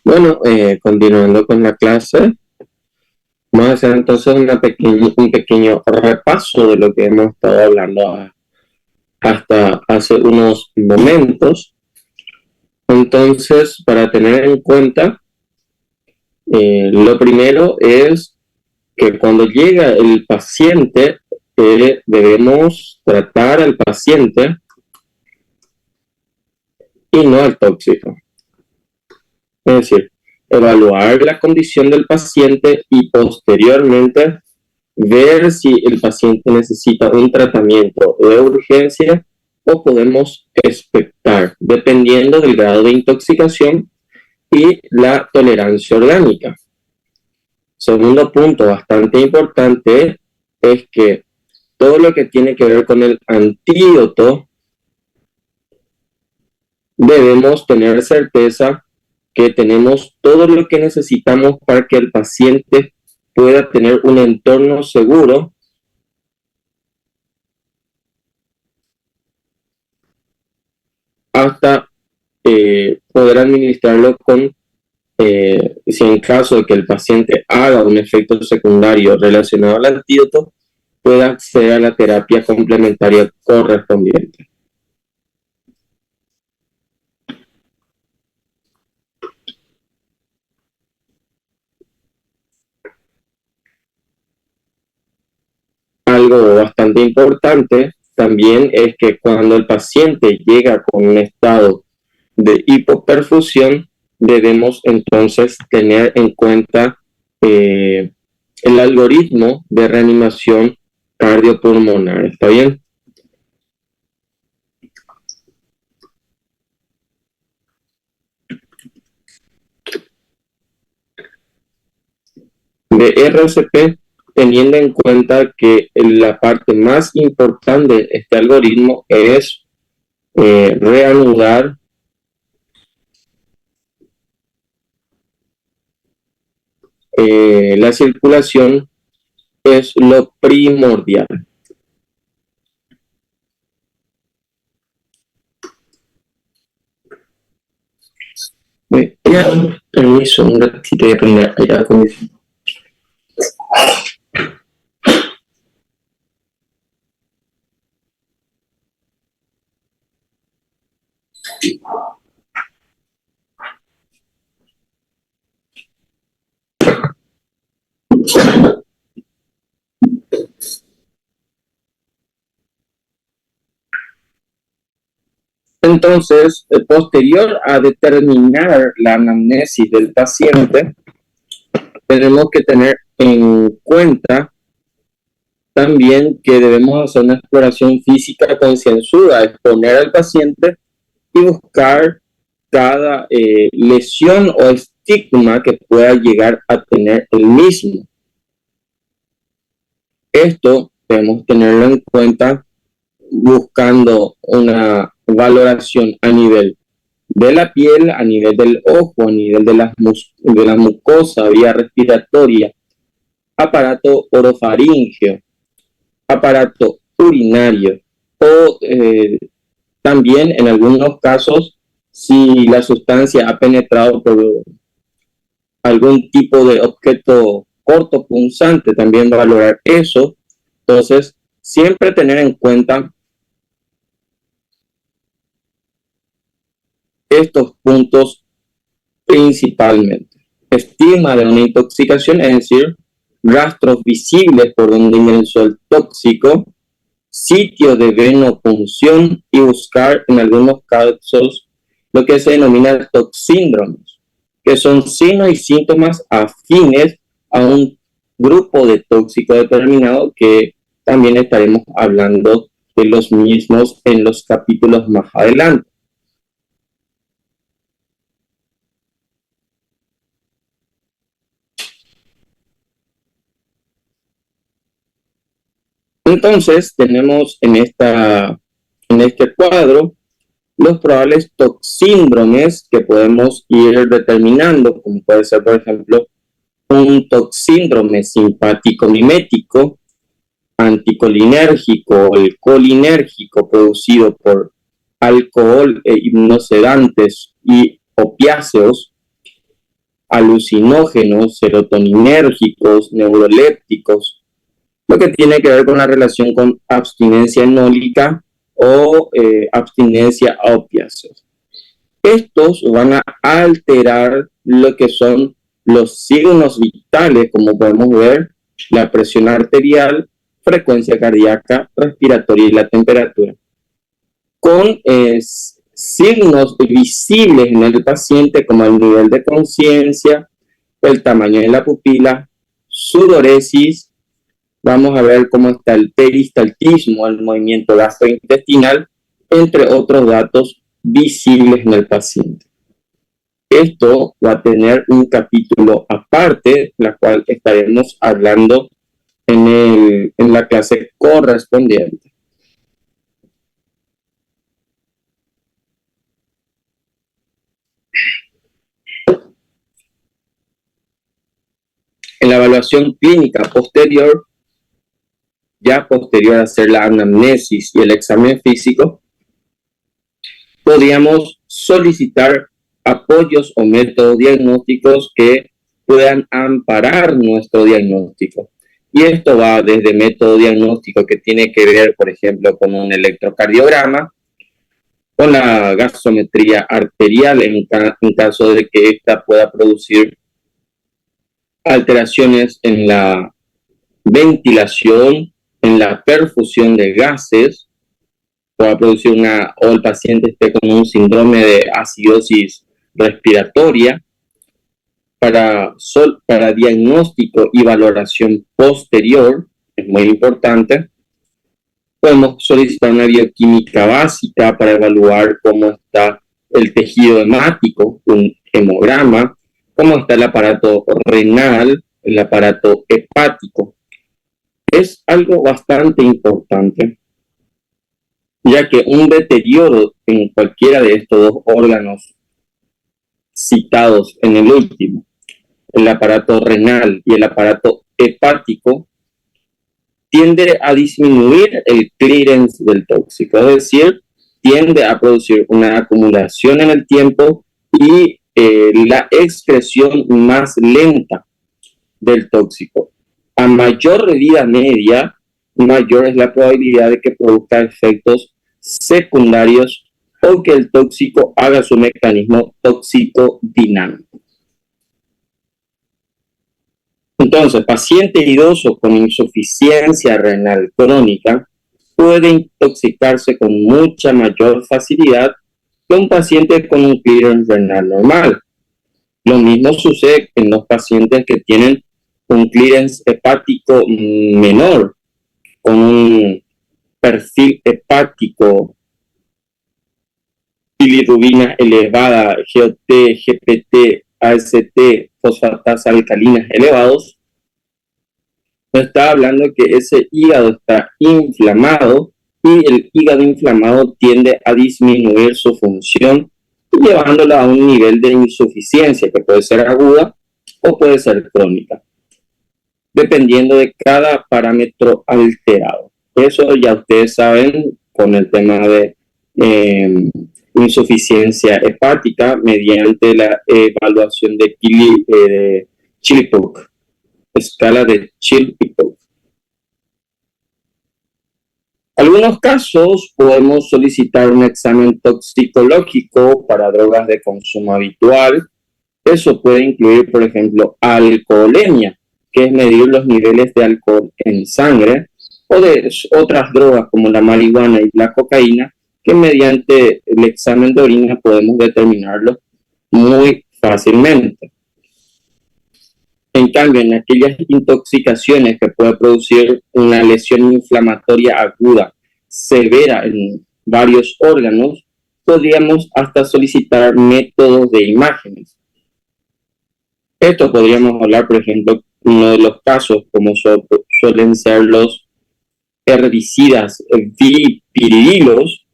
Bueno, continuando con la clase, vamos a hacer entonces un pequeño repaso de lo que hemos estado hablando hasta hace unos momentos. Entonces, para tener en cuenta, lo primero es que cuando llega el paciente, debemos tratar al paciente y no al tóxico. Es decir, evaluar la condición del paciente y posteriormente ver si el paciente necesita un tratamiento de urgencia o podemos expectar, dependiendo del grado de intoxicación y la tolerancia orgánica. Segundo punto bastante importante es que todo lo que tiene que ver con el antídoto, debemos tener certeza que tenemos todo lo que necesitamos para que el paciente pueda tener un entorno seguro hasta poder administrarlo con, si en caso de que el paciente haga un efecto secundario relacionado al antídoto, pueda acceder a la terapia complementaria correspondiente. Algo bastante importante también es que cuando el paciente llega con un estado de hipoperfusión, debemos entonces tener en cuenta el algoritmo de reanimación cardiopulmonar. ¿Está bien? De RCP, teniendo en cuenta que la parte más importante de este algoritmo es reanudar la circulación, es lo primordial. Permiso, un ratito de prender aire acondicionado. Entonces, posterior a determinar la anamnesis del paciente, tenemos que tener en cuenta también que debemos hacer una exploración física concienzuda, exponer al paciente y buscar cada lesión o estigma que pueda llegar a tener el mismo. Esto debemos tenerlo en cuenta buscando una valoración a nivel de la piel, a nivel del ojo, a nivel de la mucosa, vía respiratoria, aparato orofaríngeo, aparato urinario o también en algunos casos si la sustancia ha penetrado por algún tipo de objeto cortopunzante, también valorar eso. Entonces, siempre tener en cuenta estos puntos principalmente. Estigma de una intoxicación, es decir, rastros visibles por donde ingresó el tóxico, sitio de venopunción y buscar en algunos casos lo que se denomina toxíndromes, que son signos y síntomas afines a un grupo de tóxico determinado, que también estaremos hablando de los mismos en los capítulos más adelante. Entonces, tenemos en este cuadro los probables toxíndromes que podemos ir determinando, como puede ser, por ejemplo, un toxíndrome simpático-mimético, anticolinérgico o el colinérgico producido por alcohol, hipnosedantes y opiáceos, alucinógenos, serotoninérgicos, neurolépticos, lo que tiene que ver con la relación con abstinencia enólica o abstinencia a opiáceos. Estos van a alterar lo que son los signos vitales, como podemos ver, la presión arterial, frecuencia cardíaca, respiratoria y la temperatura, con signos visibles en el paciente como el nivel de conciencia, el tamaño de la pupila, sudoresis. Vamos a ver cómo está el peristaltismo, el movimiento gastrointestinal, entre otros datos visibles en el paciente. Esto va a tener un capítulo aparte, la cual estaremos hablando en la clase correspondiente. En la evaluación clínica posterior, ya posterior a hacer la anamnesis y el examen físico, podríamos solicitar apoyos o métodos diagnósticos que puedan amparar nuestro diagnóstico. Y esto va desde método diagnóstico que tiene que ver, por ejemplo, con un electrocardiograma, con la gasometría arterial en caso de que ésta pueda producir alteraciones en la ventilación, en la perfusión de gases, pueda producir o el paciente esté con un síndrome de acidosis respiratoria. Para diagnóstico y valoración posterior, es muy importante, podemos solicitar una bioquímica básica para evaluar cómo está el tejido hemático, un hemograma, cómo está el aparato renal, el aparato hepático. Es algo bastante importante, ya que un deterioro en cualquiera de estos dos órganos citados en el último, el aparato renal y el aparato hepático, tiende a disminuir el clearance del tóxico, es decir, tiende a producir una acumulación en el tiempo y la excreción más lenta del tóxico. A mayor vida media, mayor es la probabilidad de que produzca efectos secundarios o que el tóxico haga su mecanismo tóxico-dinámico. Entonces, paciente idoso con insuficiencia renal crónica puede intoxicarse con mucha mayor facilidad que un paciente con un clearance renal normal. Lo mismo sucede en los pacientes que tienen un clearance hepático menor, con un perfil hepático, bilirrubina elevada, GOT, GPT, AST, fosfatas alcalinas elevados. Nos está hablando que ese hígado está inflamado y el hígado inflamado tiende a disminuir su función, llevándola a un nivel de insuficiencia que puede ser aguda o puede ser crónica, dependiendo de cada parámetro alterado. Eso ya ustedes saben con el tema de insuficiencia hepática mediante la evaluación de Chilpuk, escala de Chilpuk. Algunos casos podemos solicitar un examen toxicológico para drogas de consumo habitual. Eso puede incluir, por ejemplo, alcoholemia, que es medir los niveles de alcohol en sangre, o de otras drogas como la marihuana y la cocaína, que mediante el examen de orina podemos determinarlo muy fácilmente. En cambio, en aquellas intoxicaciones que puede producir una lesión inflamatoria aguda severa en varios órganos, podríamos hasta solicitar métodos de imágenes. Esto podríamos hablar, por ejemplo, uno de los casos, como suelen ser los herbicidas bipiridilos.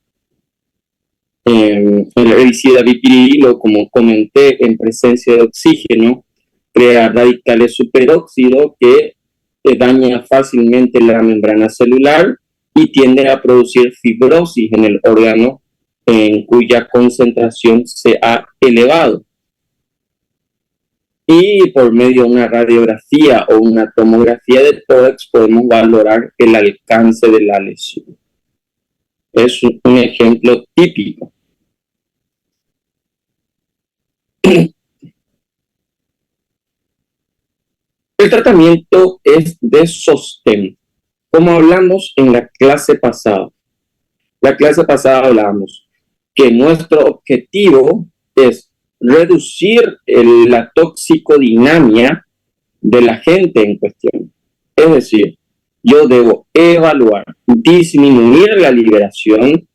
El herbicida bipiridilo, como comenté, en presencia de oxígeno, crea radicales superóxido que daña fácilmente la membrana celular y tiende a producir fibrosis en el órgano en cuya concentración se ha elevado. y por medio de una radiografía o una tomografía de tórax podemos valorar el alcance de la lesión. Es un ejemplo típico. El tratamiento es de sostén, como hablamos en la clase pasada. La clase pasada hablábamos que nuestro objetivo es reducir la toxicodinamia del agente en cuestión. Es decir, yo debo evaluar, disminuir la liberación,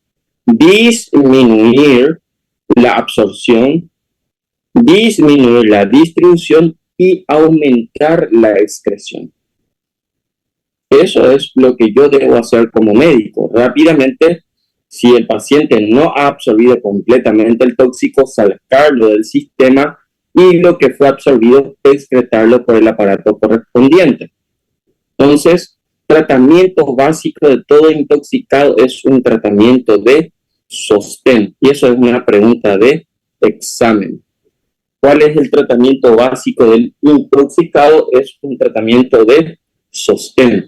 disminuir la absorción, disminuir la distribución y aumentar la excreción. Eso es lo que yo debo hacer como médico. Rápidamente, si el paciente no ha absorbido completamente el tóxico, sacarlo del sistema y lo que fue absorbido, excretarlo por el aparato correspondiente. Entonces, tratamiento básico de todo intoxicado es un tratamiento de sostén. Y eso es una pregunta de examen. ¿Cuál es el tratamiento básico del intoxicado? Es un tratamiento de sostén.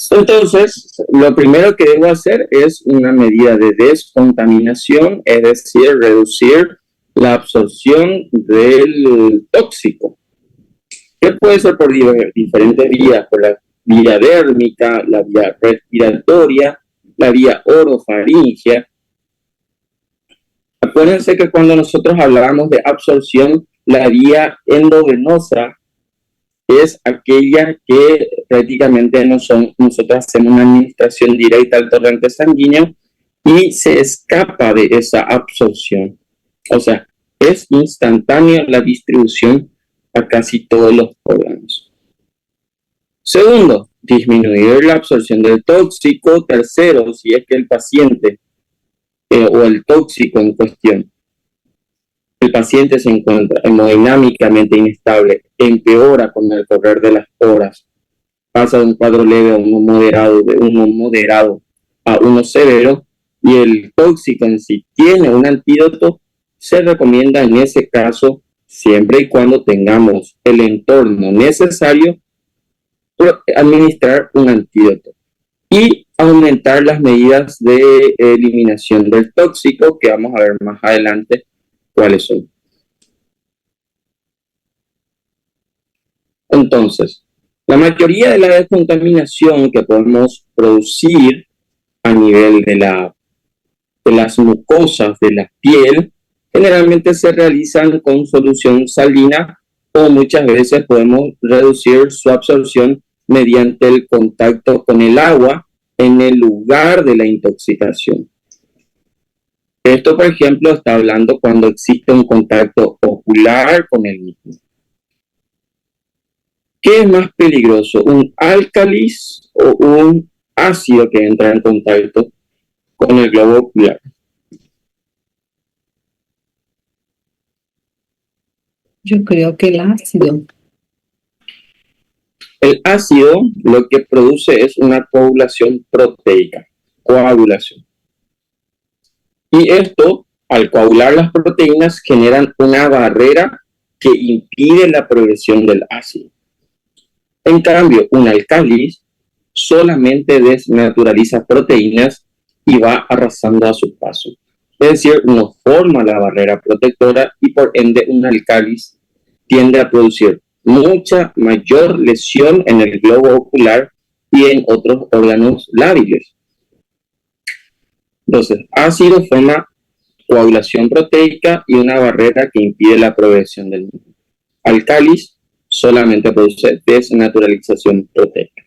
Entonces, lo primero que debo hacer es una medida de descontaminación, es decir, reducir la absorción del tóxico, que puede ser por diferentes vías, por la vía dérmica, la vía respiratoria, la vía orofaringea. Acuérdense que cuando nosotros hablamos de absorción, la vía endovenosa es aquella que prácticamente nosotros hacemos una administración directa al torrente sanguíneo y se escapa de esa absorción. O sea, es instantánea la distribución a casi todos los órganos. Segundo, disminuir la absorción del tóxico. Tercero, si es que el paciente o el tóxico en cuestión, el paciente se encuentra hemodinámicamente inestable, empeora con el correr de las horas, pasa de un cuadro leve a uno moderado a uno severo, y el tóxico en sí tiene un antídoto, se recomienda en ese caso, siempre y cuando tengamos el entorno necesario, administrar un antídoto y aumentar las medidas de eliminación del tóxico, que vamos a ver más adelante cuáles son. Entonces, la mayoría de la descontaminación que podemos producir a nivel de las mucosas de la piel generalmente se realizan con solución salina, o muchas veces podemos reducir su absorción mediante el contacto con el agua en el lugar de la intoxicación. Esto, por ejemplo, está hablando cuando existe un contacto ocular con el mismo. ¿Qué es más peligroso, un álcalis o un ácido que entra en contacto con el globo ocular? Yo creo que el ácido. El ácido lo que produce es una coagulación proteica, coagulación. Y esto, al coagular las proteínas, generan una barrera que impide la progresión del ácido. En cambio, un álcalis solamente desnaturaliza proteínas y va arrasando a su paso. Es decir, no forma la barrera protectora y por ende un álcalis tiende a producir mucha mayor lesión en el globo ocular y en otros órganos lábiles. Entonces, ácido forma coagulación proteica y una barrera que impide la progresión del mismo. Álcalis solamente produce desnaturalización proteica.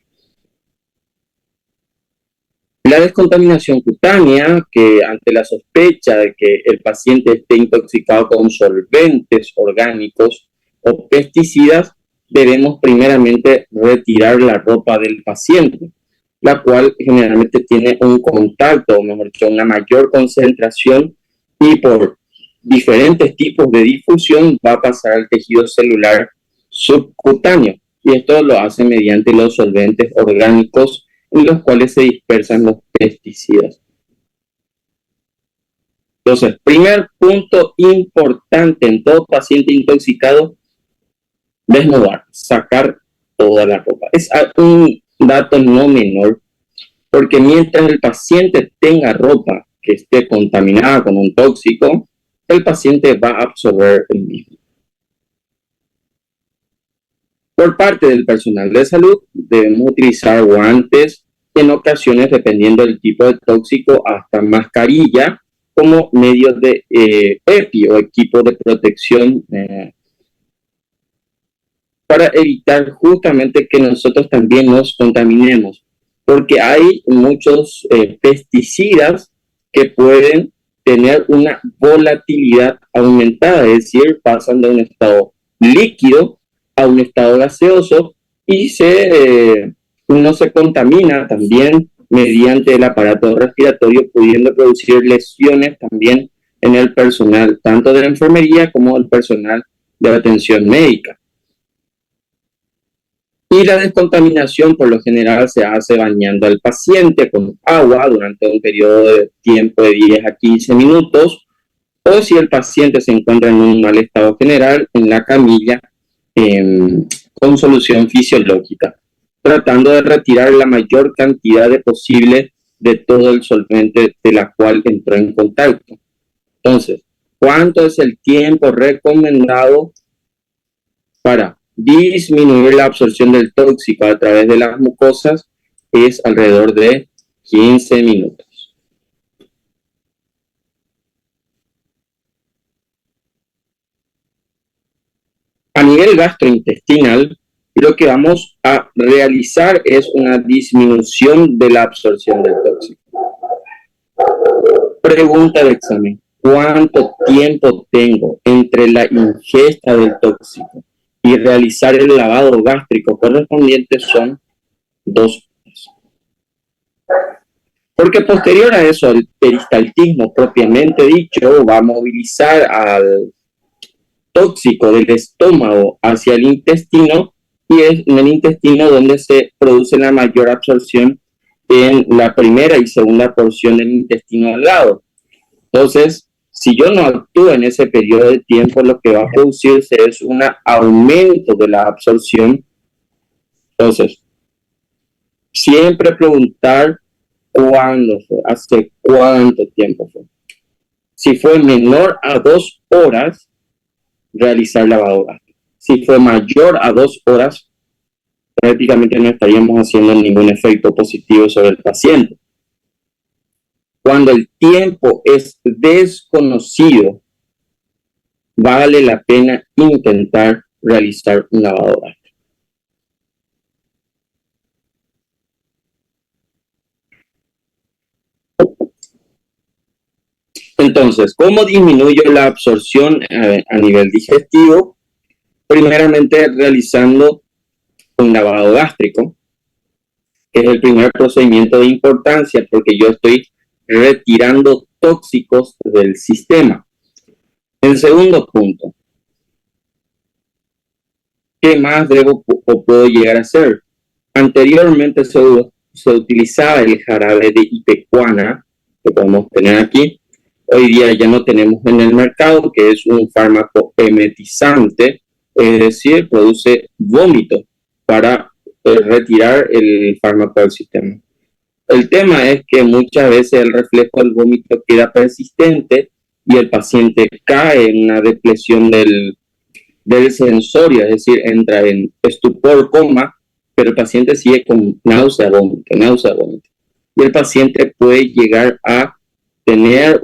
La descontaminación cutánea, que ante la sospecha de que el paciente esté intoxicado con solventes orgánicos o pesticidas, debemos primeramente retirar la ropa del paciente, la cual generalmente tiene un contacto, o mejor dicho, una mayor concentración, y por diferentes tipos de difusión va a pasar al tejido celular subcutáneo, y esto lo hace mediante los solventes orgánicos en los cuales se dispersan los pesticidas. Entonces, primer punto importante en todo paciente intoxicado: desnudar, sacar toda la ropa. Es un dato no menor, porque mientras el paciente tenga ropa que esté contaminada con un tóxico, el paciente va a absorber el mismo. Por parte del personal de salud, debemos utilizar guantes, en ocasiones, dependiendo del tipo de tóxico, hasta mascarilla, como medios de EPI o equipo de protección, para evitar justamente que nosotros también nos contaminemos, porque hay muchos pesticidas que pueden tener una volatilidad aumentada, es decir, pasan de un estado líquido a un estado gaseoso, y uno se contamina también mediante el aparato respiratorio, pudiendo producir lesiones también en el personal, tanto de la enfermería como el personal de atención médica. Y la descontaminación por lo general se hace bañando al paciente con agua durante un periodo de tiempo de 10 a 15 minutos, o si el paciente se encuentra en un mal estado general, en la camilla con solución fisiológica, tratando de retirar la mayor cantidad de posible de todo el solvente de la cual entró en contacto. Entonces, ¿cuánto es el tiempo recomendado para disminuir la absorción del tóxico a través de las mucosas? Es alrededor de 15 minutos. A nivel gastrointestinal, lo que vamos a realizar es una disminución de la absorción del tóxico. Pregunta de examen: ¿cuánto tiempo tengo entre la ingesta del tóxico y realizar el lavado gástrico correspondiente? Son 2 horas. Porque posterior a eso, el peristaltismo propiamente dicho va a movilizar al tóxico del estómago hacia el intestino, y es en el intestino donde se produce la mayor absorción en la primera y segunda porción del intestino delgado. Entonces, si yo no actúo en ese periodo de tiempo, lo que va a producirse es un aumento de la absorción. Entonces, siempre preguntar cuándo fue, hace cuánto tiempo fue. Si fue menor a 2 horas, realizar lavado gástrico. Si fue mayor a 2 horas, prácticamente no estaríamos haciendo ningún efecto positivo sobre el paciente. Cuando el tiempo es desconocido, vale la pena intentar realizar un lavado gástrico. Entonces, ¿cómo disminuyo la absorción a nivel digestivo? Primeramente, realizando un lavado gástrico, que es el primer procedimiento de importancia, porque yo estoy retirando tóxicos del sistema. El segundo punto: ¿qué más debo o puedo llegar a hacer? Anteriormente se utilizaba el jarabe de ipecacuanha, que podemos tener aquí. Hoy día ya no tenemos en el mercado, que es un fármaco emetizante, es decir, produce vómito para retirar el fármaco del sistema. El tema es que muchas veces el reflejo del vómito queda persistente y el paciente cae en una depresión del sensorio, es decir, entra en estupor, coma, pero el paciente sigue con náusea, vómito. Y el paciente puede llegar a tener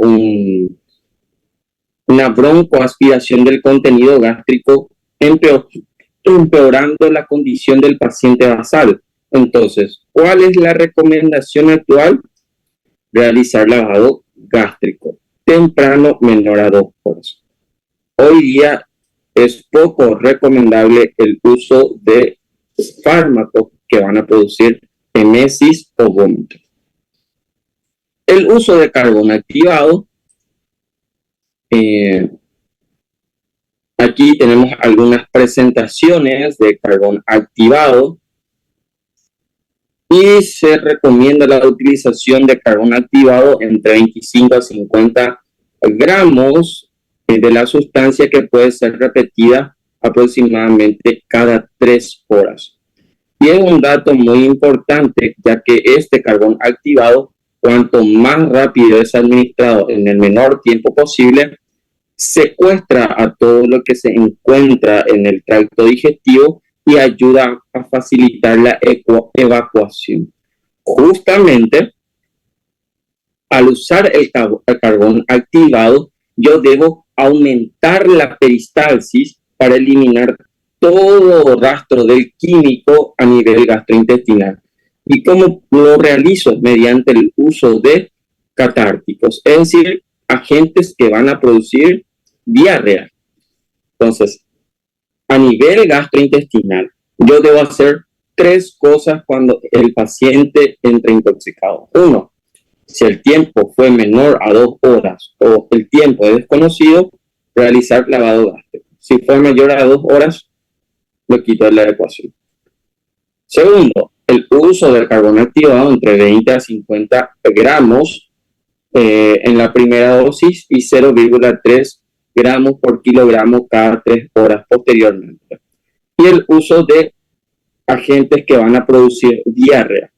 una broncoaspiración del contenido gástrico, empeorando la condición del paciente basal. Entonces, ¿cuál es la recomendación actual? Realizar lavado gástrico temprano, menor a 2 horas. Hoy día es poco recomendable el uso de fármacos que van a producir emesis o vómito. El uso de carbón activado Aquí tenemos algunas presentaciones de carbón activado y se recomienda la utilización de carbón activado entre 25 a 50 gramos de la sustancia, que puede ser repetida aproximadamente cada 3 horas. Y es un dato muy importante, ya que este carbón activado, cuanto más rápido es administrado en el menor tiempo posible, secuestra a todo lo que se encuentra en el tracto digestivo y ayuda a facilitar la evacuación. Justamente al usar el carbón activado, yo debo aumentar la peristalsis para eliminar todo rastro del químico a nivel gastrointestinal. ¿Y cómo lo realizo? Mediante el uso de catárticos, es decir, agentes que van a producir diarrea. Entonces, a nivel gastrointestinal, yo debo hacer 3 cosas cuando el paciente entra intoxicado. 1, si el tiempo fue menor a 2 horas o el tiempo es desconocido, realizar lavado gástrico. Si fue mayor a 2 horas, lo quito de la ecuación. Segundo, el uso del carbón activado entre 20 a 50 gramos en la primera dosis y 0,3 gramos por kilogramo cada 3 horas posteriormente. Y el uso de agentes que van a producir diarrea.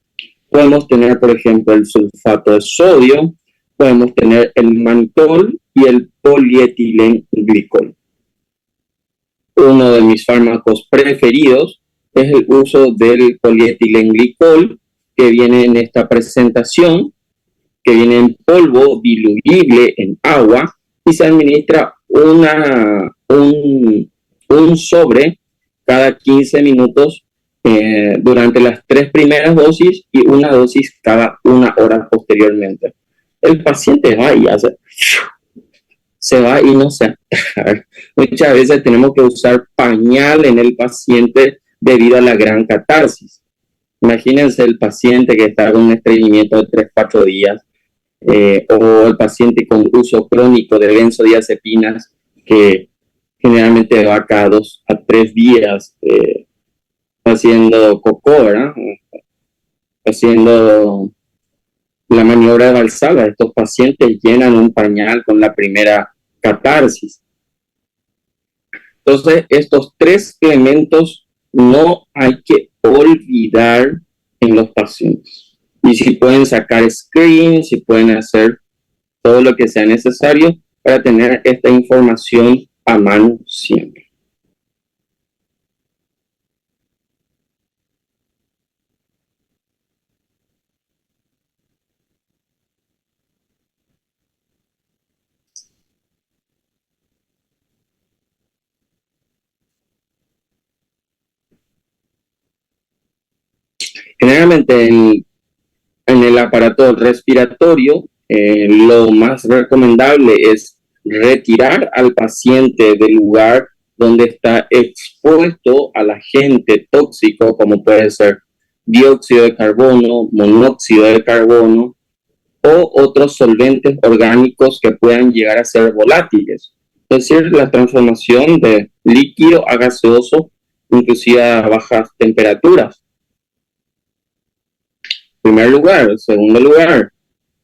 Podemos tener, por ejemplo, el sulfato de sodio, podemos tener el mannitol y el polietilenglicol. Uno de mis fármacos preferidos es el uso del polietilenglicol, que viene en esta presentación, que viene en polvo diluible en agua y se administra un sobre cada 15 minutos durante las 3 primeras dosis y una dosis cada 1 hora posteriormente. El paciente va y se va y no se atrae. Muchas veces tenemos que usar pañal en el paciente debido a la gran catarsis. Imagínense el paciente que está con un estreñimiento de 3-4 días, o el paciente con uso crónico de benzodiazepinas, que generalmente va cada 2 a 3 días haciendo cocó, ¿verdad? Haciendo la maniobra de Valsalva. Estos pacientes llenan un pañal con la primera catarsis. Entonces, estos 3 elementos no hay que olvidar en los pacientes. Y si pueden sacar screens, si pueden hacer todo lo que sea necesario para tener esta información a mano siempre. Generalmente en el aparato respiratorio, lo más recomendable es retirar al paciente del lugar donde está expuesto al agente tóxico, como puede ser dióxido de carbono, monóxido de carbono o otros solventes orgánicos que puedan llegar a ser volátiles. Es decir, la transformación de líquido a gaseoso, inclusive a bajas temperaturas. Primer lugar. Segundo lugar,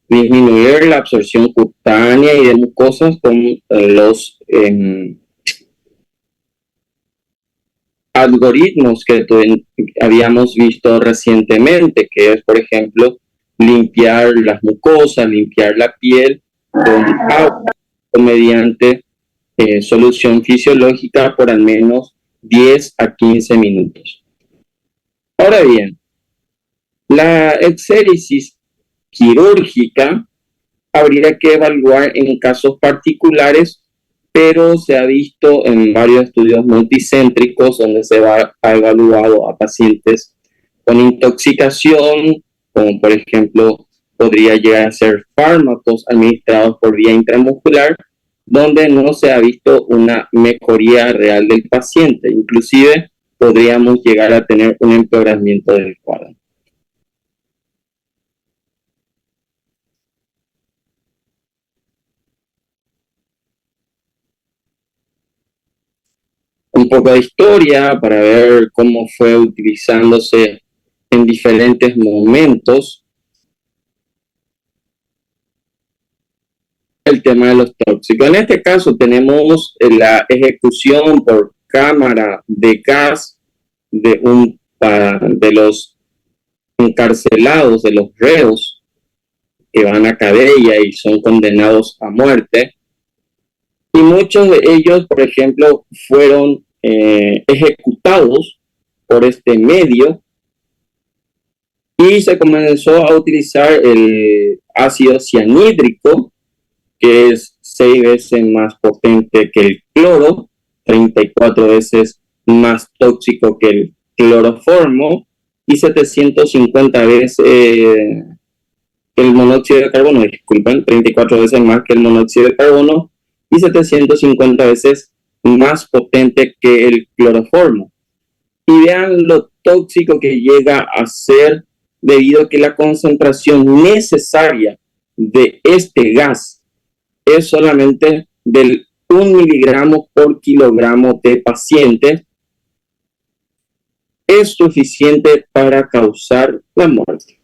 disminuir la absorción cutánea y de mucosas con los algoritmos que habíamos visto recientemente, que es, por ejemplo, limpiar las mucosas, limpiar la piel con agua o mediante solución fisiológica por al menos 10 a 15 minutos. Ahora bien, la exéresis quirúrgica habría que evaluar en casos particulares, pero se ha visto en varios estudios multicéntricos donde se ha evaluado a pacientes con intoxicación, como por ejemplo podría llegar a ser fármacos administrados por vía intramuscular, donde no se ha visto una mejoría real del paciente. Inclusive podríamos llegar a tener un empeoramiento del cuadro. un poco de historia para ver cómo fue utilizándose en diferentes momentos el tema de los tóxicos. En este caso tenemos la ejecución por cámara de gas de los encarcelados, de los reos que van a cadena y son condenados a muerte. Y muchos de ellos, por ejemplo, fueron ejecutados por este medio y se comenzó a utilizar el ácido cianhídrico, que es 6 veces más potente que el cloro, 34 veces más tóxico que el cloroformo y 750 veces el monóxido de carbono, disculpen, 34 veces más que el monóxido de carbono y 750 veces más potente que el cloroformo. Y vean lo tóxico que llega a ser debido a que la concentración necesaria de este gas es solamente del 1 miligramo por kilogramo de paciente. Es suficiente para causar la muerte.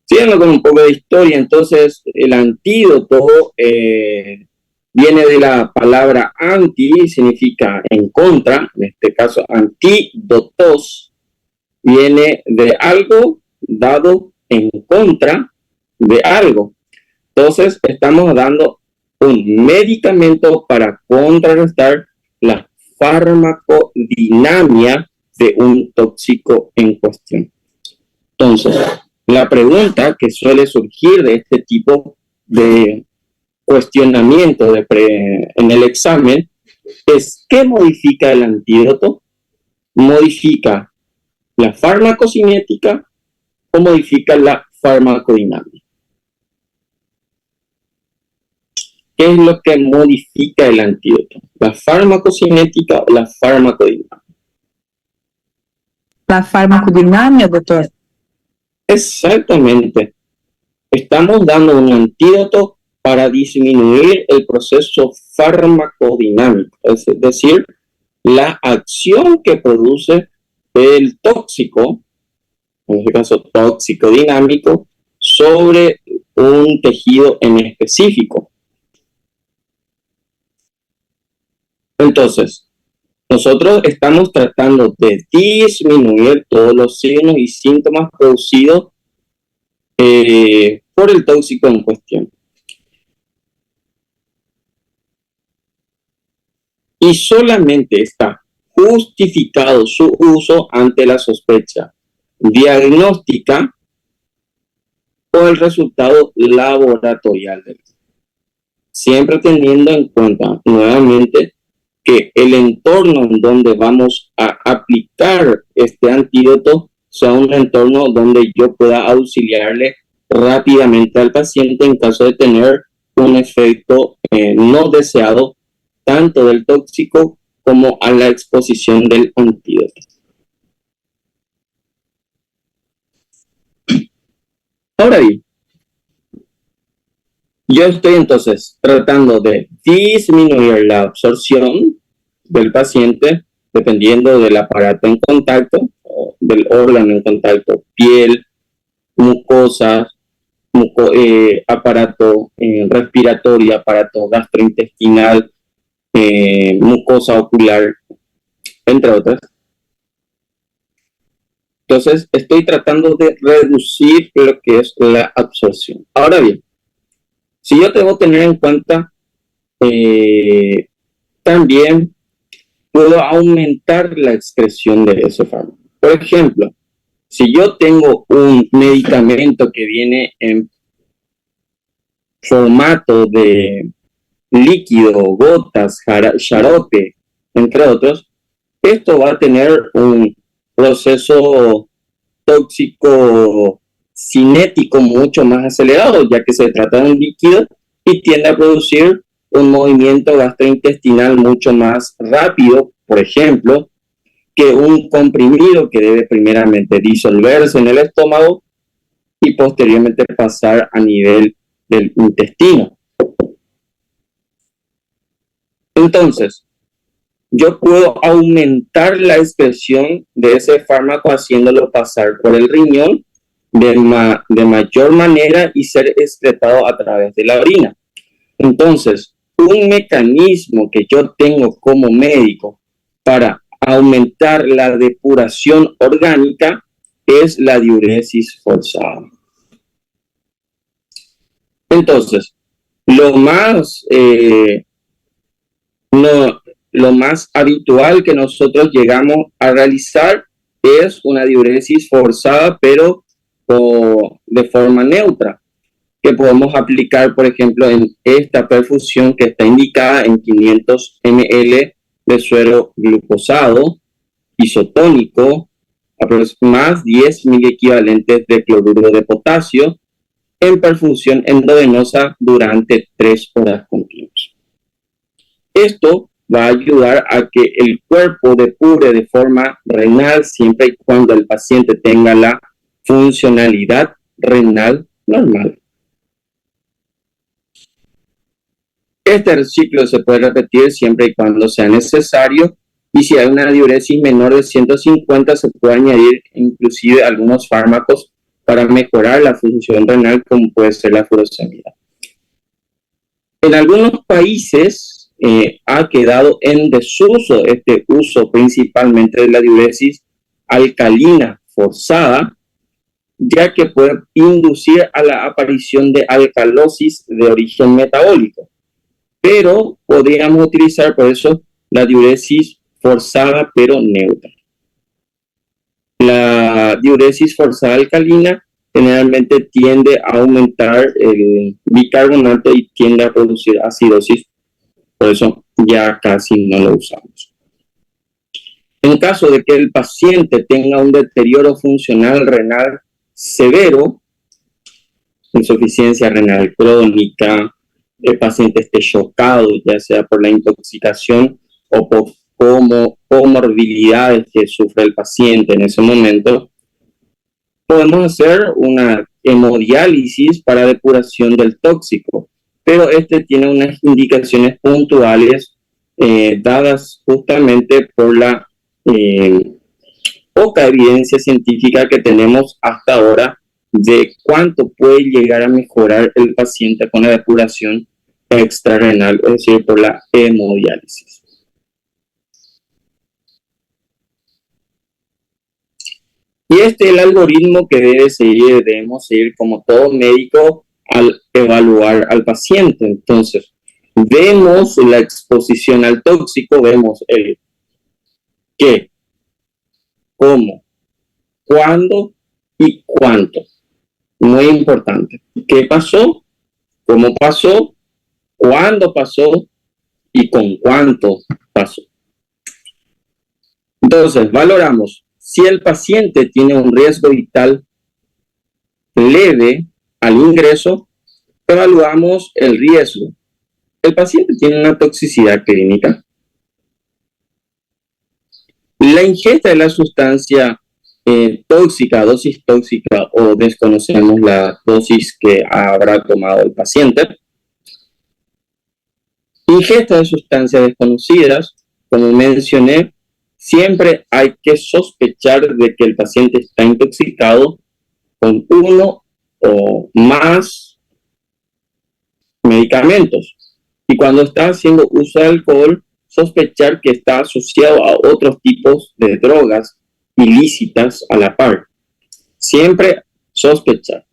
Siguiendo con un poco de historia, entonces el antídoto viene de la palabra anti, significa en contra, en este caso antídotos, viene de algo dado en contra de algo. Entonces estamos dando un medicamento para contrarrestar la farmacodinamia de un tóxico en cuestión. Entonces, la pregunta que suele surgir de este tipo de cuestionamiento en el examen es: ¿qué modifica el antídoto? ¿Modifica la farmacocinética o modifica la farmacodinámica? ¿Qué es lo que modifica el antídoto? ¿La farmacocinética o la farmacodinámica? La farmacodinámica, doctor. Exactamente. Estamos dando un antídoto para disminuir el proceso farmacodinámico, es decir, la acción que produce el tóxico, en este caso tóxico dinámico, sobre un tejido en específico. Entonces, nosotros estamos tratando de disminuir todos los signos y síntomas producidos por el tóxico en cuestión. Y solamente está justificado su uso ante la sospecha diagnóstica o el resultado laboratorial del caso. Siempre teniendo en cuenta nuevamente que el entorno en donde vamos a aplicar este antídoto sea un entorno donde yo pueda auxiliarle rápidamente al paciente en caso de tener un efecto no deseado tanto del tóxico como a la exposición del antídoto. Ahora bien, yo estoy entonces tratando de disminuir la absorción del paciente dependiendo del aparato en contacto, o del órgano en contacto, piel, mucosa, aparato respiratorio, aparato gastrointestinal, mucosa ocular, entre otras. Entonces, estoy tratando de reducir lo que es la absorción. Ahora bien, si yo debo tener en cuenta, también puedo aumentar la excreción de ese fármaco. Por ejemplo, si yo tengo un medicamento que viene en formato de líquido, gotas, xarope, entre otros, esto va a tener un proceso tóxico cinético mucho más acelerado, ya que se trata de un líquido y tiende a producir un movimiento gastrointestinal mucho más rápido, por ejemplo, que un comprimido que debe primeramente disolverse en el estómago y posteriormente pasar a nivel del intestino. Entonces, yo puedo aumentar la expresión de ese fármaco haciéndolo pasar por el riñón de mayor manera y ser excretado a través de la orina. Entonces, un mecanismo que yo tengo como médico para aumentar la depuración orgánica es la diuresis forzada. Entonces, lo más habitual que nosotros llegamos a realizar es una diuresis forzada, pero de forma neutra, que podemos aplicar, por ejemplo, en esta perfusión que está indicada en 500 ml de suero glucosado, isotónico, más 10 miliequivalentes de cloruro de potasio, en perfusión endovenosa durante 3 horas continuas. Esto va a ayudar a que el cuerpo depure de forma renal siempre y cuando el paciente tenga la funcionalidad renal normal. Este ciclo se puede repetir siempre y cuando sea necesario, y si hay una diuresis menor de 150 se puede añadir inclusive algunos fármacos para mejorar la función renal, como puede ser la furosemida. En algunos países ha quedado en desuso este uso principalmente de la diuresis alcalina forzada, ya que puede inducir a la aparición de alcalosis de origen metabólico. Pero podríamos utilizar por eso la diuresis forzada pero neutra. La diuresis forzada alcalina generalmente tiende a aumentar el bicarbonato y tiende a producir acidosis, por eso ya casi no lo usamos. En caso de que el paciente tenga un deterioro funcional renal severo, insuficiencia renal crónica, el paciente esté chocado, ya sea por la intoxicación o por comorbilidades que sufre el paciente en ese momento, podemos hacer una hemodiálisis para depuración del tóxico, pero este tiene unas indicaciones puntuales dadas justamente por la poca evidencia científica que tenemos hasta ahora de cuánto puede llegar a mejorar el paciente con la depuración extrarrenal, es decir, por la hemodiálisis. Y este es el algoritmo que debemos seguir como todo médico al evaluar al paciente. Entonces, vemos la exposición al tóxico, vemos el qué, cómo, cuándo y cuánto. Muy importante. ¿Qué pasó? ¿Cómo pasó? ¿Cuándo pasó? ¿Y con cuánto pasó? Entonces, valoramos si el paciente tiene un riesgo vital leve al ingreso, evaluamos el riesgo. El paciente tiene una toxicidad clínica. La ingesta de la sustancia tóxica, dosis tóxica, o desconocemos la dosis que habrá tomado el paciente. Ingesta de sustancias desconocidas, como mencioné, siempre hay que sospechar de que el paciente está intoxicado con uno o más medicamentos. Y cuando está haciendo uso de alcohol, sospechar que está asociado a otros tipos de drogas ilícitas a la par. Siempre sospechar.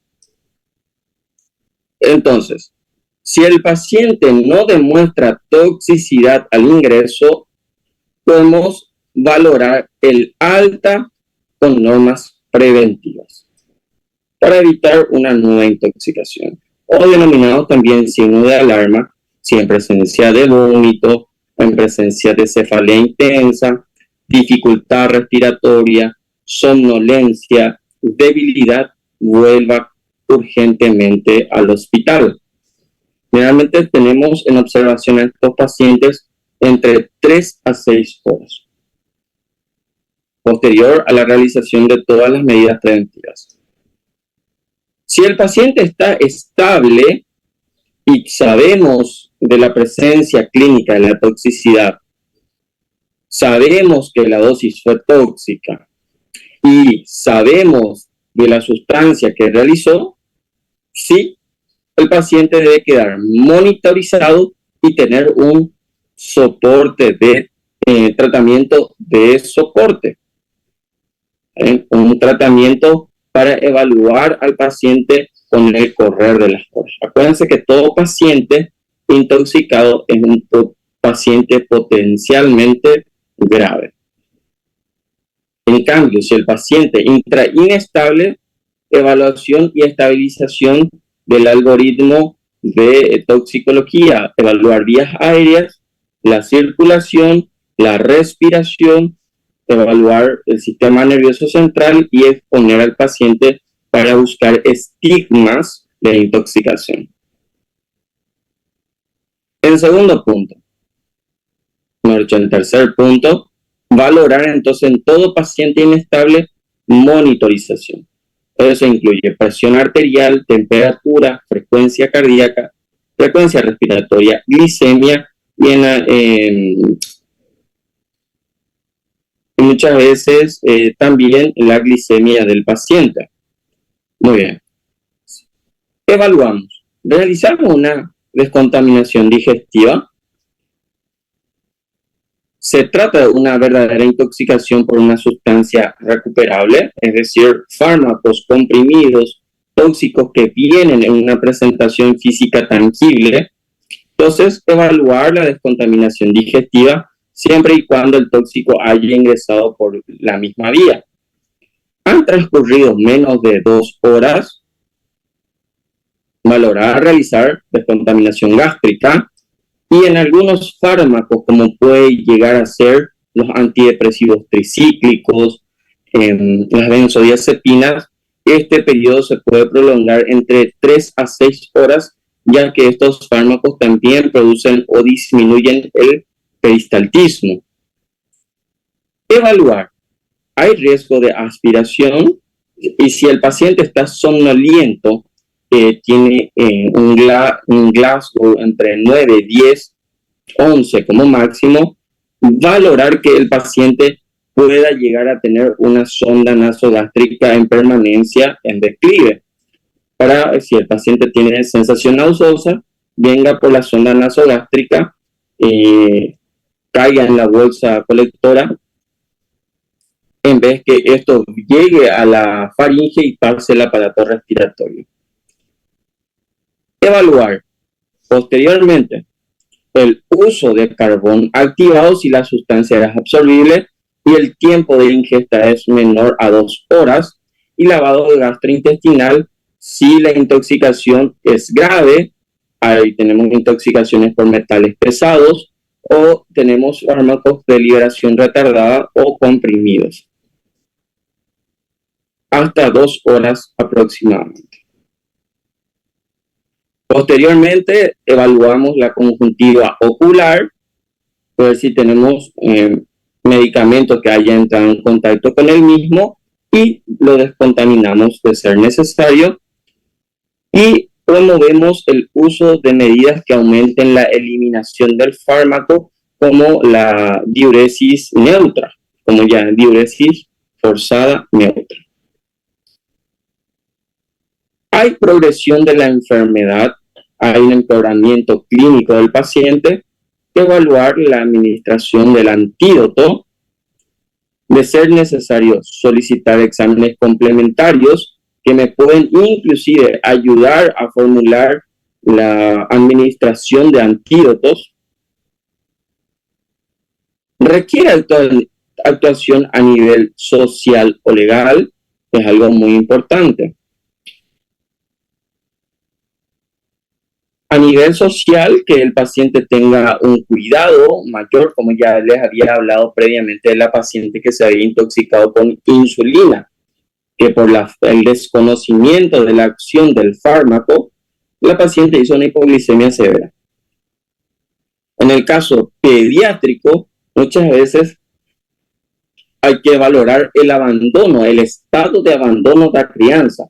Entonces, si el paciente no demuestra toxicidad al ingreso, podemos valorar el alta con normas preventivas para evitar una nueva intoxicación, o denominado también signo de alarma, si en presencia de vómito, en presencia de cefalea intensa, dificultad respiratoria, somnolencia, debilidad, vuelva urgentemente al hospital. Generalmente tenemos en observación a estos pacientes entre 3 a 6 horas, posterior a la realización de todas las medidas preventivas. Si el paciente está estable y sabemos de la presencia clínica de la toxicidad, sabemos que la dosis fue tóxica y sabemos de la sustancia que realizó, sí, el paciente debe quedar monitorizado y tener un soporte de tratamiento de soporte, un tratamiento para evaluar al paciente con el correr de las horas. Acuérdense que todo paciente intoxicado es un paciente potencialmente grave. En cambio, si el paciente entra inestable, evaluación y estabilización del algoritmo de toxicología, evaluar vías aéreas, la circulación, la respiración, evaluar el sistema nervioso central y exponer al paciente para buscar estigmas de intoxicación. En segundo punto, en tercer punto, valorar entonces en todo paciente inestable monitorización. Eso incluye presión arterial, temperatura, frecuencia cardíaca, frecuencia respiratoria, glicemia y muchas veces también la glicemia del paciente. Muy bien. Evaluamos. Realizamos una descontaminación digestiva. Se trata de una verdadera intoxicación por una sustancia recuperable, es decir, fármacos comprimidos tóxicos que vienen en una presentación física tangible. Entonces, evaluar la descontaminación digestiva siempre y cuando el tóxico haya ingresado por la misma vía. Han transcurrido menos de 2 horas, valorar realizar descontaminación gástrica. Y en algunos fármacos, como puede llegar a ser los antidepresivos tricíclicos, las benzodiazepinas, este periodo se puede prolongar entre 3 a 6 horas, ya que estos fármacos también producen o disminuyen el peristaltismo. Evaluar. Hay riesgo de aspiración y si el paciente está somnoliento, tiene un Glasgow entre 9, 10, 11 como máximo, valorar que el paciente pueda llegar a tener una sonda nasogástrica en permanencia en declive. Para, si el paciente tiene sensación nauseosa, venga por la sonda nasogástrica, caiga en la bolsa colectora, en vez que esto llegue a la faringe y pase el aparato respiratorio. Evaluar posteriormente el uso de carbón activado si la sustancia es absorbible y el tiempo de ingesta es menor a 2 horas, y lavado gastrointestinal si la intoxicación es grave. Ahí tenemos intoxicaciones por metales pesados o tenemos fármacos de liberación retardada o comprimidos. Hasta 2 horas aproximadamente. Posteriormente, evaluamos la conjuntiva ocular, ver si tenemos medicamentos que hayan entrado en contacto con el mismo y lo descontaminamos de ser necesario. Y promovemos el uso de medidas que aumenten la eliminación del fármaco, como la diuresis neutra, como ya diuresis forzada neutra. Hay progresión de la enfermedad, hay un empeoramiento clínico del paciente, evaluar la administración del antídoto, de ser necesario solicitar exámenes complementarios que me pueden inclusive ayudar a formular la administración de antídotos. Requiere actuación a nivel social o legal, es algo muy importante. A nivel social, que el paciente tenga un cuidado mayor, como ya les había hablado previamente de la paciente que se había intoxicado con insulina, que por el desconocimiento de la acción del fármaco, la paciente hizo una hipoglicemia severa. En el caso pediátrico, muchas veces hay que valorar el abandono, el estado de abandono de la crianza.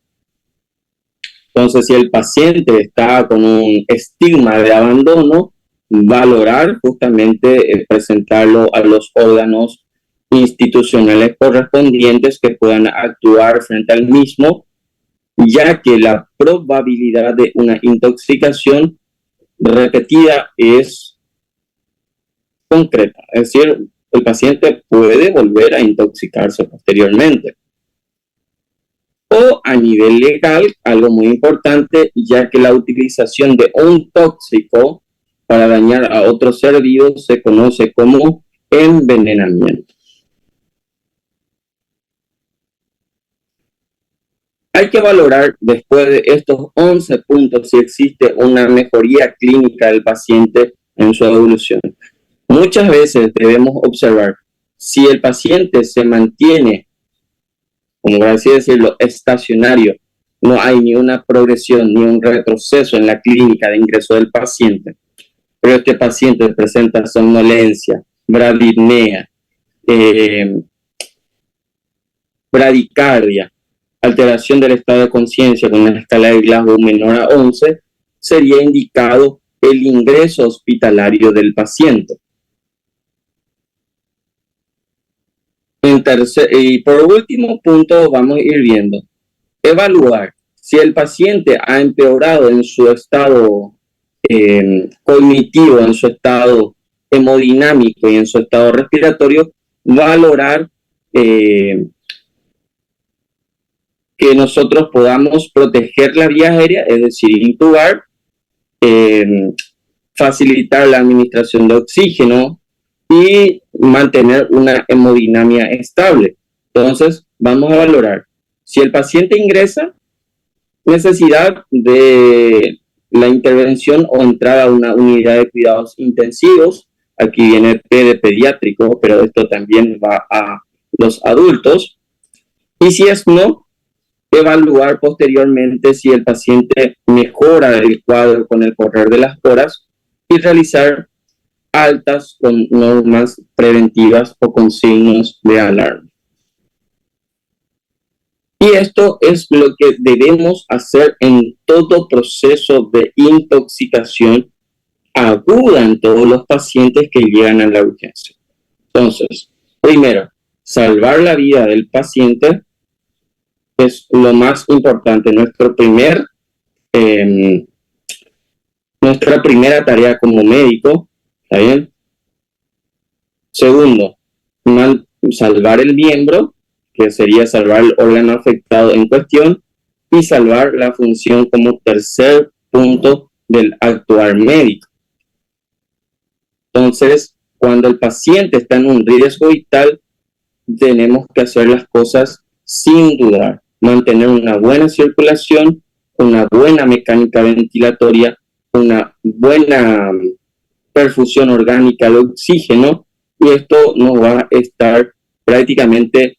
Entonces, si el paciente está con un estigma de abandono, valorar justamente presentarlo a los órganos institucionales correspondientes que puedan actuar frente al mismo, ya que la probabilidad de una intoxicación repetida es concreta. Es decir, el paciente puede volver a intoxicarse posteriormente. O a nivel legal, algo muy importante, ya que la utilización de un tóxico para dañar a otro ser vivo se conoce como envenenamiento. Hay que valorar después de estos 11 puntos si existe una mejoría clínica del paciente en su evolución. Muchas veces debemos observar si el paciente se mantiene, como por así decirlo, estacionario, no hay ni una progresión ni un retroceso en la clínica de ingreso del paciente, pero este paciente presenta somnolencia, bradipnea, bradicardia, alteración del estado de conciencia con una escala de Glasgow menor a 11, sería indicado el ingreso hospitalario del paciente. Y por último punto vamos a ir viendo, evaluar si el paciente ha empeorado en su estado cognitivo, en su estado hemodinámico y en su estado respiratorio, valorar que nosotros podamos proteger la vía aérea, es decir, intubar, facilitar la administración de oxígeno y mantener una hemodinamia estable. Entonces, vamos a valorar si el paciente ingresa, necesidad de la intervención o entrada a una unidad de cuidados intensivos. Aquí viene P de pediátrico, pero esto también va a los adultos. Y si es no, evaluar posteriormente si el paciente mejora el cuadro con el correr de las horas y realizar altas con normas preventivas o con signos de alarma. Y esto es lo que debemos hacer en todo proceso de intoxicación aguda en todos los pacientes que llegan a la urgencia. Entonces, primero, salvar la vida del paciente es lo más importante. Nuestra primera tarea como médico, ¿está bien? Segundo, salvar el miembro, que sería salvar el órgano afectado en cuestión, y salvar la función como tercer punto del actuar médico. Entonces, cuando el paciente está en un riesgo vital, tenemos que hacer las cosas sin dudar, mantener una buena circulación, una buena mecánica ventilatoria, una buena perfusión orgánica de oxígeno, y esto nos va a estar prácticamente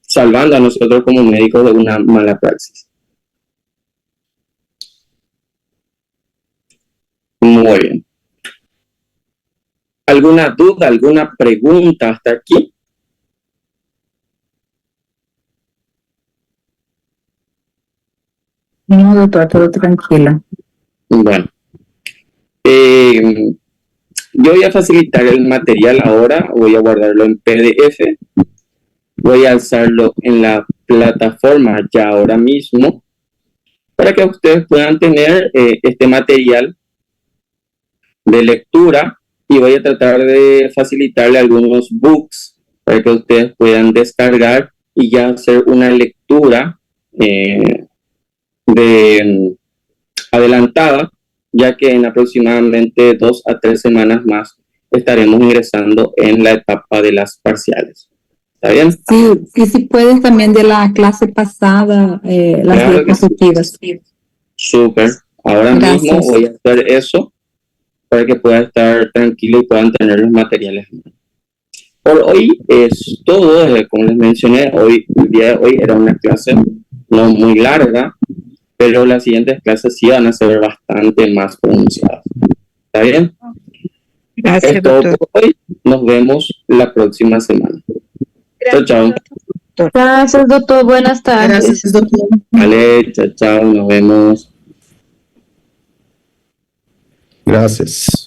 salvando a nosotros como médicos de una mala praxis. Muy bien. ¿Alguna duda, alguna pregunta hasta aquí? No, doctor, todo tranquilo. Bueno. Yo voy a facilitar el material ahora, voy a guardarlo en PDF, voy a alzarlo en la plataforma ya ahora mismo, para que ustedes puedan tener este material de lectura, y voy a tratar de facilitarle algunos books para que ustedes puedan descargar y ya hacer una lectura adelantada, ya que en aproximadamente 2 a 3 semanas más estaremos ingresando en la etapa de las parciales. ¿Está bien? Sí, sí puedes también de la clase pasada, las Claro que sí. diapositivas. Súper. Ahora Gracias. mismo voy a hacer eso para que puedan estar tranquilos y puedan tener los materiales. Por hoy es todo. Como les mencioné, el día de hoy era una clase no muy larga, pero las siguientes clases sí van a ser bastante más pronunciadas. ¿Está bien? Gracias, Es todo doctor. por hoy. Nos vemos la próxima semana. Chao, chao. doctor. Gracias, doctor. Buenas tardes. Gracias, doctor. Vale, chao, chao, nos vemos. Gracias.